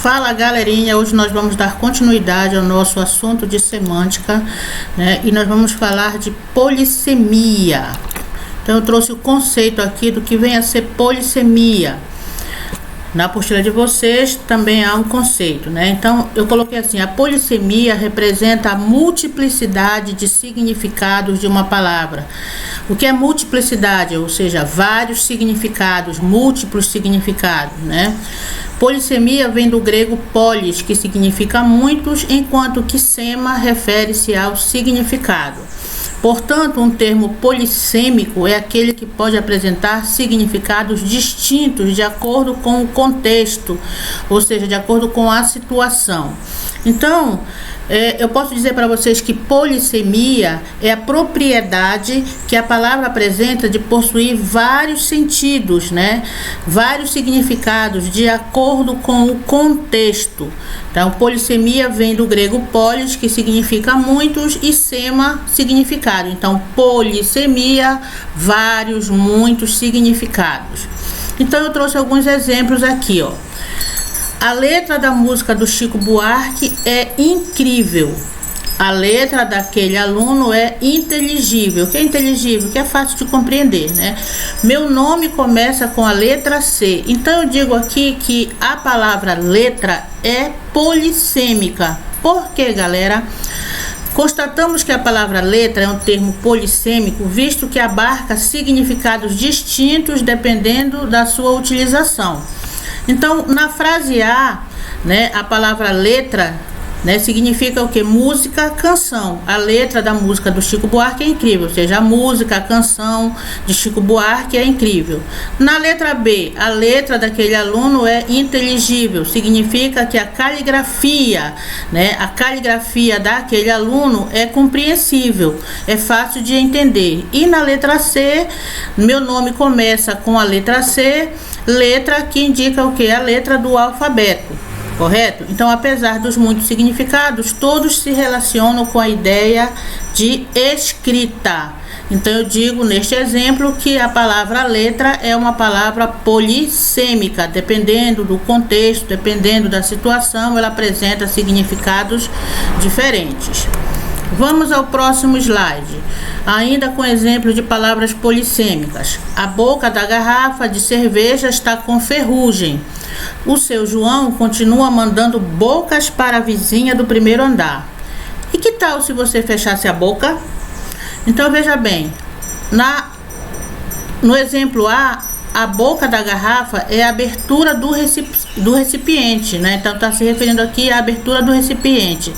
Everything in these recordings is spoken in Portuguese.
Fala galerinha, hoje nós vamos dar continuidade ao nosso assunto de semântica, né? E nós vamos falar de polissemia. Então eu trouxe o conceito aqui do que vem a ser polissemia. Na apostila de vocês também há um conceito, né? Então eu coloquei assim: a polissemia representa a multiplicidade de significados de uma palavra. O que é multiplicidade? Ou seja, vários significados, múltiplos significados, né? Polissemia vem do grego polis, que significa muitos, enquanto que sema refere-se ao significado. Portanto, um termo polissêmico é aquele que pode apresentar significados distintos de acordo com o contexto, ou seja, de acordo com a situação. Então, eu posso dizer para vocês que polissemia é a propriedade que a palavra apresenta de possuir vários sentidos, né? Vários significados de acordo com o contexto. Então, polissemia vem do grego polis, que significa muitos, e sema, significado. Então, polissemia, vários, muitos significados. Então, eu trouxe alguns exemplos aqui, ó. A letra da música do Chico Buarque é incrível. A letra daquele aluno é inteligível. O que é inteligível? O que é fácil de compreender, né? Meu nome começa com a letra C. Então eu digo aqui que a palavra letra é polissêmica. Por quê, galera? Constatamos que a palavra letra é um termo polissêmico, visto que abarca significados distintos dependendo da sua utilização. Então, na frase A, né, a palavra letra, né, significa o que? Música, canção. A letra da música do Chico Buarque é incrível, ou seja, a música, a canção de Chico Buarque é incrível. Na letra B, a letra daquele aluno é inteligível, significa que a caligrafia, né, a caligrafia daquele aluno é compreensível, é fácil de entender. E na letra C, meu nome começa com a letra C, letra que indica o que? A letra do alfabeto, correto? Então, apesar dos muitos significados, todos se relacionam com a ideia de escrita. Então, eu digo neste exemplo que a palavra letra é uma palavra polissêmica. Dependendo do contexto, dependendo da situação, ela apresenta significados diferentes. Vamos ao próximo slide, ainda com exemplo de palavras polissêmicas. A boca da garrafa de cerveja está com ferrugem. O seu João continua mandando bocas para a vizinha do primeiro andar. E que tal se você fechasse a boca? Então veja bem, no exemplo A boca da garrafa é a abertura do recipiente, né? Então está se referindo aqui à abertura do recipiente.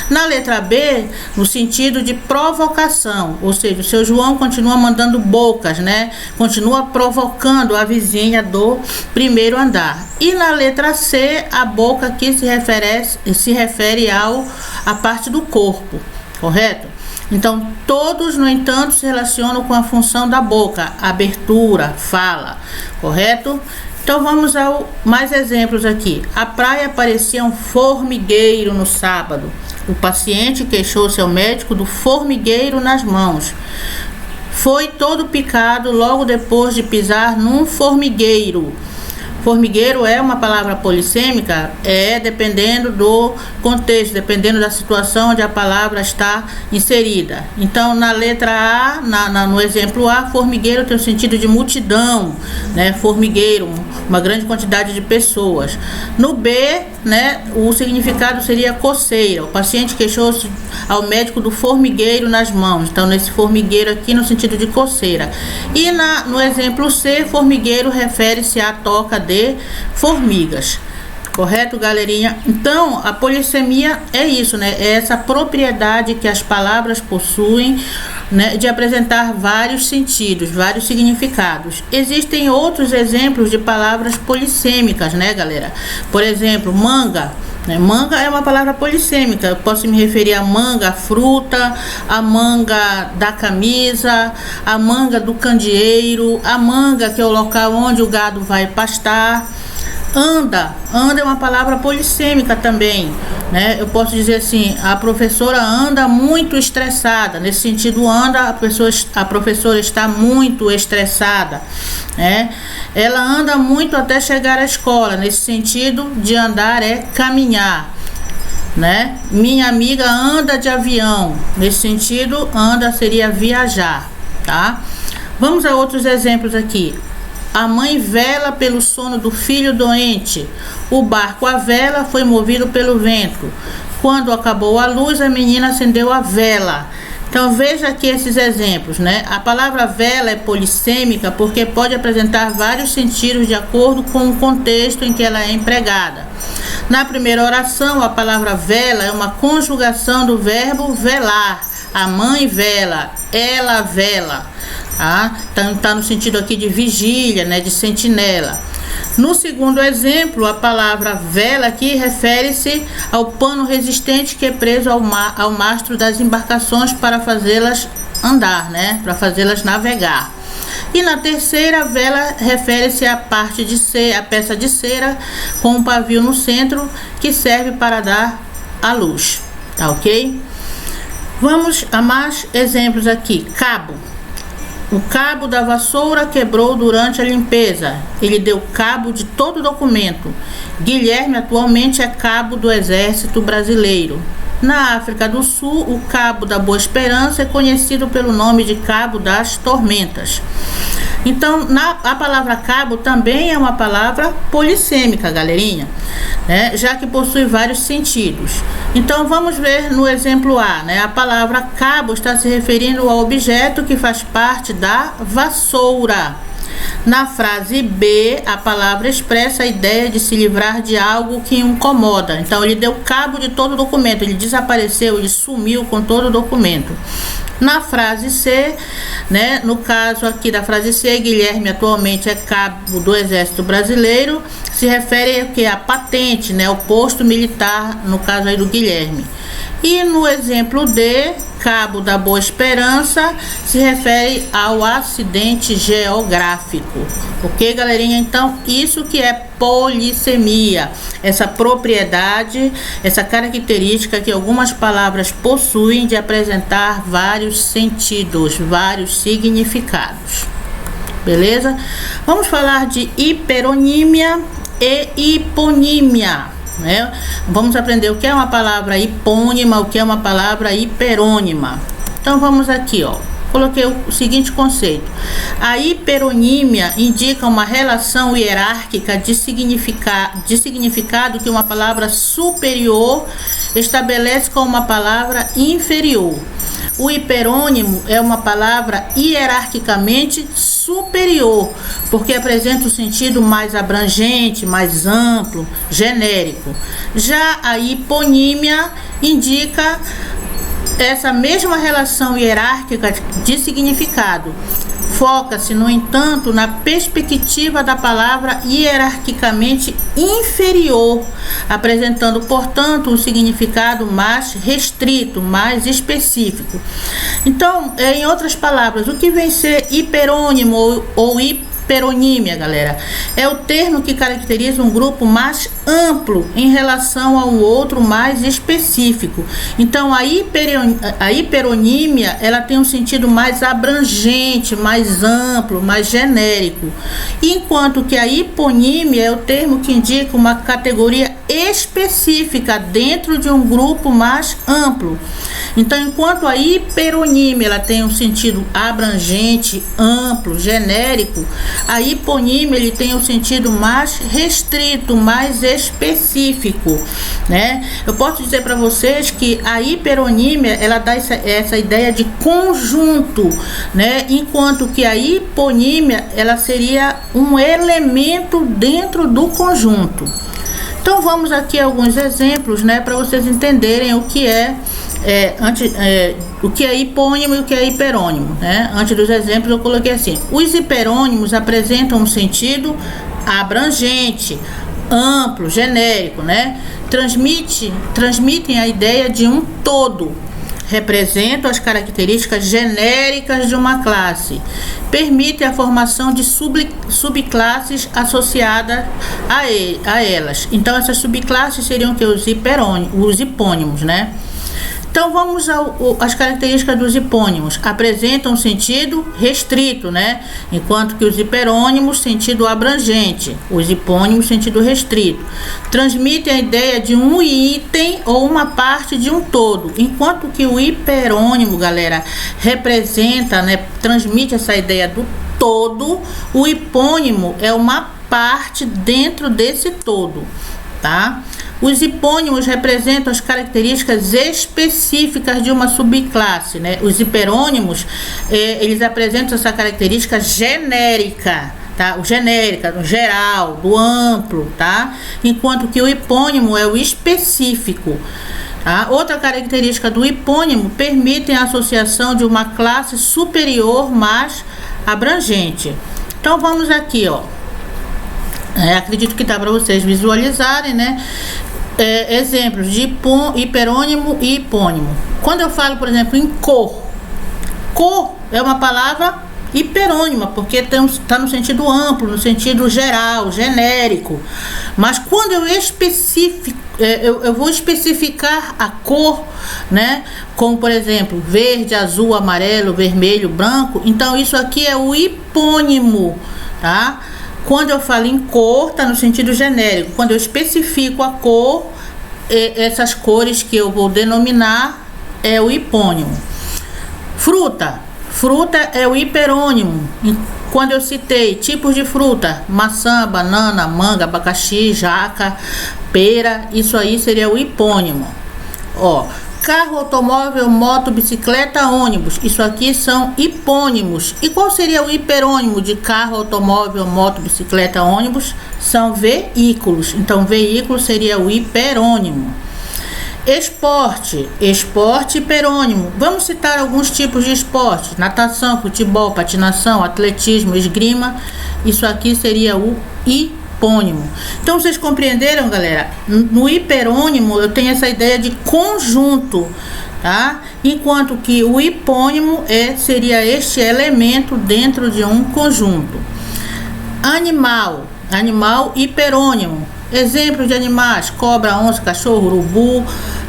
Na letra B, no sentido de provocação, ou seja, o seu João continua mandando bocas, né? Continua provocando a vizinha do primeiro andar. E na letra C, a boca aqui se refere à parte do corpo, correto? Então, todos, no entanto, se relacionam com a função da boca, abertura, fala, correto? Então, vamos ao mais exemplos aqui. A praia parecia um formigueiro no sábado. O paciente queixou-se ao médico do formigueiro nas mãos. Foi todo picado logo depois de pisar num formigueiro. Formigueiro é uma palavra polissêmica? Dependendo do contexto, dependendo da situação onde a palavra está inserida. Então, na letra A, no exemplo A, formigueiro tem o sentido de multidão, né? Formigueiro, uma grande quantidade de pessoas. No B, né, o significado seria coceira. O paciente queixou-se ao médico do formigueiro nas mãos. Então, nesse formigueiro aqui, no sentido de coceira. E no exemplo C, formigueiro refere-se à toca de formigas, correto, galerinha? Então, a polissemia é isso, né? É essa propriedade que as palavras possuem, né, de apresentar vários sentidos, vários significados. Existem outros exemplos de palavras polissêmicas, né, galera? Por exemplo, manga. Manga é uma palavra polissêmica. Eu posso me referir à manga, a fruta, a manga da camisa, a manga do candeeiro, a manga que é o local onde o gado vai pastar. Anda é uma palavra polissêmica também, né? Eu posso dizer assim, a professora anda muito estressada. Nesse sentido, anda, a professora está muito estressada, né? Ela anda muito até chegar à escola. Nesse sentido, de andar é caminhar, né? Minha amiga anda de avião. Nesse sentido, anda seria viajar, tá? Vamos a outros exemplos aqui. A mãe vela pelo sono do filho doente. O barco à vela foi movido pelo vento. Quando acabou a luz, a menina acendeu a vela. Então veja aqui esses exemplos, né? A palavra vela é polissêmica porque pode apresentar vários sentidos de acordo com o contexto em que ela é empregada. Na primeira oração, a palavra vela é uma conjugação do verbo velar. A mãe vela, ela vela. Tá no sentido aqui de vigília, né, de sentinela. No segundo exemplo, a palavra vela aqui refere-se ao pano resistente que é preso ao mastro das embarcações para fazê-las andar, né, para fazê-las navegar. E na terceira, vela refere-se à parte de cera, a peça de cera com um pavio no centro que serve para dar a luz, tá ok? Vamos a mais exemplos aqui. Cabo. O cabo da vassoura quebrou durante a limpeza. Ele deu cabo de todo o documento. Guilherme atualmente é cabo do Exército Brasileiro. Na África do Sul, o Cabo da Boa Esperança é conhecido pelo nome de Cabo das Tormentas. Então, a palavra cabo também é uma palavra polissêmica, galerinha, né? Já que possui vários sentidos. Então, vamos ver no exemplo A, né? A palavra cabo está se referindo ao objeto que faz parte da vassoura. Na frase B, a palavra expressa a ideia de se livrar de algo que incomoda. Então, ele deu cabo de todo o documento, ele desapareceu, ele sumiu com todo o documento. Na frase C, né, no caso aqui da frase C, Guilherme atualmente é cabo do Exército Brasileiro, se refere ao que? A patente, né, o posto militar, no caso aí do Guilherme. E no exemplo D, Cabo da Boa Esperança, se refere ao acidente geográfico. Ok, galerinha? Então, isso que é polissemia, essa propriedade, essa característica que algumas palavras possuem de apresentar vários sentidos, vários significados. Beleza? Vamos falar de hiperonímia e hiponímia, né? Vamos aprender o que é uma palavra hipônima, o que é uma palavra hiperônima. Então vamos aqui, ó. Coloquei o seguinte conceito. A hiperonímia indica uma relação hierárquica de significado que uma palavra superior estabelece com uma palavra inferior. O hiperônimo é uma palavra hierarquicamente superior, porque apresenta um sentido mais abrangente, mais amplo, genérico. Já a hiponímia indica essa mesma relação hierárquica de significado. Foca-se, no entanto, na perspectiva da palavra hierarquicamente inferior, apresentando, portanto, um significado mais restrito, mais específico. Então, em outras palavras, o que vem ser hiperônimo ou hiperonímia, galera, é o termo que caracteriza um grupo mais amplo em relação a um outro mais específico. Então, a hiperonímia, ela tem um sentido mais abrangente, mais amplo, mais genérico, enquanto que a hiponímia é o termo que indica uma categoria específica dentro de um grupo mais amplo. Então, enquanto a hiperonímia ela tem um sentido abrangente, amplo, genérico, a hiponímia ele tem um sentido mais restrito, mais específico, né? Eu posso dizer para vocês que a hiperonímia ela dá essa ideia de conjunto, né? Enquanto que a hiponímia ela seria um elemento dentro do conjunto. Então vamos aqui a alguns exemplos, né, para vocês entenderem o que o que é hipônimo e o que é hiperônimo, né? Antes dos exemplos eu coloquei assim: os hiperônimos apresentam um sentido abrangente, amplo, genérico, né? Transmitem a ideia de um todo, representam as características genéricas de uma classe, permitem a formação de subclasses associadas a elas. Então, essas subclasses seriam que os hipônimos, né? Então, vamos às características dos hipônimos. Apresentam sentido restrito, né? Enquanto que os hiperônimos, sentido abrangente. Os hipônimos, sentido restrito. Transmitem a ideia de um item ou uma parte de um todo. Enquanto que o hiperônimo, galera, representa, né? Transmite essa ideia do todo. O hipônimo é uma parte dentro desse todo, tá? Os hipônimos representam as características específicas de uma subclasse, né? Os hiperônimos, eles apresentam essa característica genérica, tá? O genérica, do geral, do amplo, tá? Enquanto que o hipônimo é o específico. Tá? Outra característica do hipônimo permite a associação de uma classe superior mais abrangente. Então vamos aqui, ó. Acredito que tá para vocês visualizarem, né? Exemplos de hiperônimo e hipônimo. Quando eu falo, por exemplo, em cor é uma palavra hiperônima, porque está no sentido amplo, no sentido geral, genérico. Mas quando eu especifico, eu vou especificar a cor, né? Como, por exemplo, verde, azul, amarelo, vermelho, branco. Então, isso aqui é o hipônimo, tá? Quando eu falo em cor, está no sentido genérico. Quando eu especifico a cor, essas cores que eu vou denominar é o hipônimo. Fruta é o hiperônimo. Quando eu citei tipos de fruta, maçã, banana, manga, abacaxi, jaca, pera, isso aí seria o hipônimo. Ó, carro, automóvel, moto, bicicleta, ônibus. Isso aqui são hipônimos. E qual seria o hiperônimo de carro, automóvel, moto, bicicleta, ônibus? São veículos. Então, veículo seria o hiperônimo. Esporte, hiperônimo. Vamos citar alguns tipos de esporte: natação, futebol, patinação, atletismo, esgrima. Isso aqui seria o hipônimo. Então, vocês compreenderam, galera? No hiperônimo eu tenho essa ideia de conjunto, tá? Enquanto que o hipônimo seria este elemento dentro de um conjunto. Animal hiperônimo. Exemplos de animais: cobra, onça, cachorro, urubu,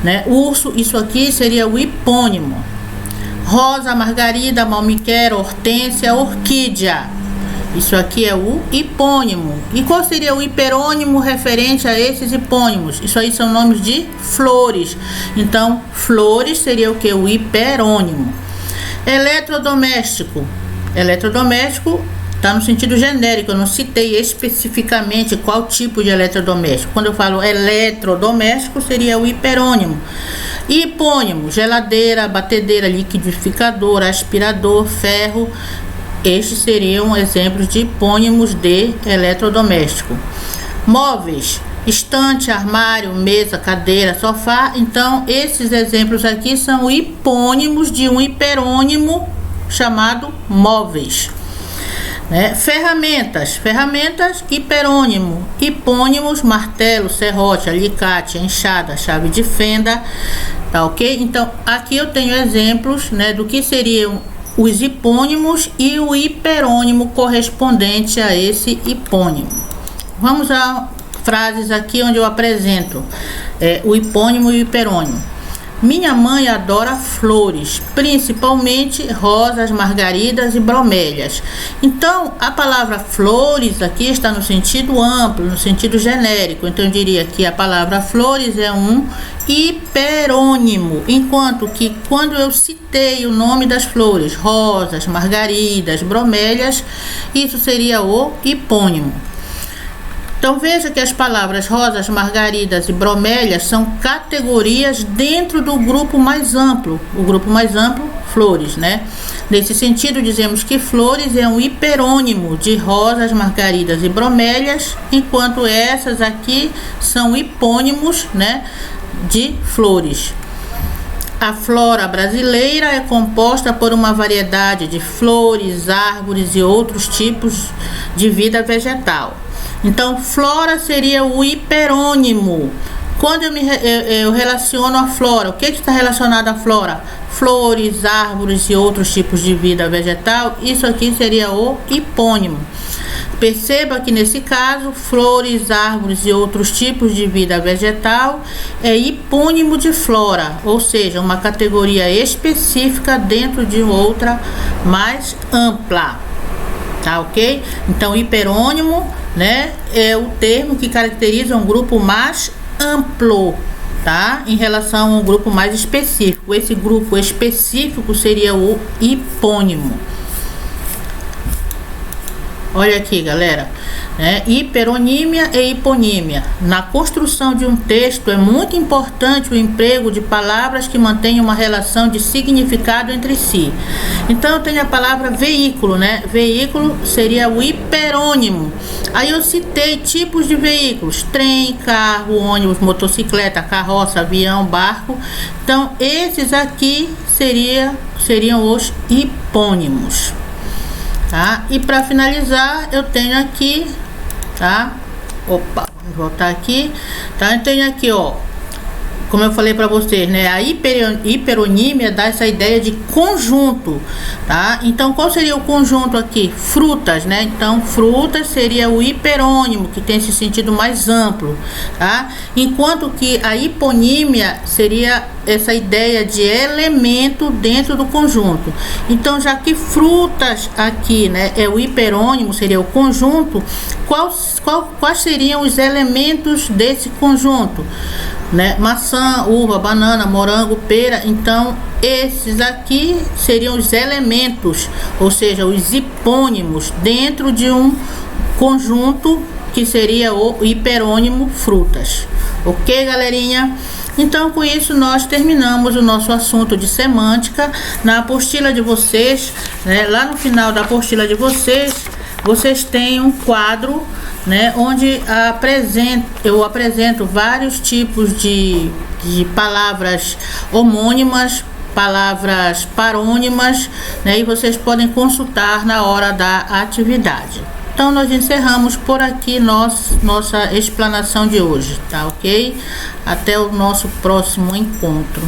né? Urso. Isso aqui seria o hipônimo. Rosa, margarida, malmiquera, hortênsia, orquídea. Isso aqui é o hipônimo. E qual seria o hiperônimo referente a esses hipônimos? Isso aí são nomes de flores. Então, flores seria o que? O hiperônimo. Eletrodoméstico está no sentido genérico. Eu não citei especificamente qual tipo de eletrodoméstico. Quando eu falo eletrodoméstico, seria o hiperônimo. Hipônimo: geladeira, batedeira, liquidificador, aspirador, ferro. Estes seriam exemplos de hipônimos de eletrodoméstico. Móveis: estante, armário, mesa, cadeira, sofá. Então, esses exemplos aqui são hipônimos de um hiperônimo chamado móveis. Né? Ferramentas, hiperônimo. Hipônimos: martelo, serrote, alicate, enxada, chave de fenda. Tá ok? Então, aqui eu tenho exemplos, né, do que seriam os hipônimos e o hiperônimo correspondente a esse hipônimo. Vamos a frases aqui onde eu apresento o hipônimo e o hiperônimo. Minha mãe adora flores, principalmente rosas, margaridas e bromélias. Então, a palavra flores aqui está no sentido amplo, no sentido genérico. Então, eu diria que a palavra flores é um hiperônimo, enquanto que quando eu citei o nome das flores, rosas, margaridas, bromélias, isso seria o hipônimo. Então, veja que as palavras rosas, margaridas e bromélias são categorias dentro do grupo mais amplo. O grupo mais amplo, flores, né? Nesse sentido, dizemos que flores é um hiperônimo de rosas, margaridas e bromélias, enquanto essas aqui são hipônimos, né, de flores. A flora brasileira é composta por uma variedade de flores, árvores e outros tipos de vida vegetal. Então, flora seria o hiperônimo Quando eu relaciono a flora, o que está relacionado à flora? Flores, árvores e outros tipos de vida vegetal. Isso aqui seria o hipônimo. Perceba que nesse caso, flores, árvores e outros tipos de vida vegetal é hipônimo de flora, ou seja, uma categoria específica dentro de outra mais ampla. Tá, ok? Então, hiperônimo, né, é o termo que caracteriza um grupo mais amplo, tá? Em relação a um grupo mais específico. Esse grupo específico seria o hipônimo. Olha aqui, galera, né? Hiperonímia e hiponímia. Na construção de um texto é muito importante o emprego de palavras que mantenham uma relação de significado entre si. Então eu tenho a palavra veículo, né? Veículo seria o hiperônimo. Aí eu citei tipos de veículos: trem, carro, ônibus, motocicleta, carroça, avião, barco. Então esses aqui seriam os hipônimos. Tá? E para finalizar, eu tenho aqui, tá? Opa, vou voltar aqui, tá? Eu tenho aqui, ó, como eu falei para vocês, né? A hiperonímia dá essa ideia de conjunto, tá? Então, qual seria o conjunto aqui? Frutas, né? Então, frutas seria o hiperônimo, que tem esse sentido mais amplo, tá? Enquanto que a hiponímia seria essa ideia de elemento dentro do conjunto. Então, já que frutas aqui, né, é o hiperônimo, seria o conjunto, quais seriam os elementos desse conjunto? Né? Maçã, uva, banana, morango, pera. Então esses aqui seriam os elementos, ou seja, os hipônimos dentro de um conjunto que seria o hiperônimo frutas. Ok, galerinha? Então, com isso, nós terminamos o nosso assunto de semântica. Na apostila de vocês, né, lá no final da apostila de vocês têm um quadro, né, onde eu apresento vários tipos de palavras homônimas, palavras parônimas, né, e vocês podem consultar na hora da atividade. Então, nós encerramos por aqui nossa explanação de hoje, tá ok? Até o nosso próximo encontro.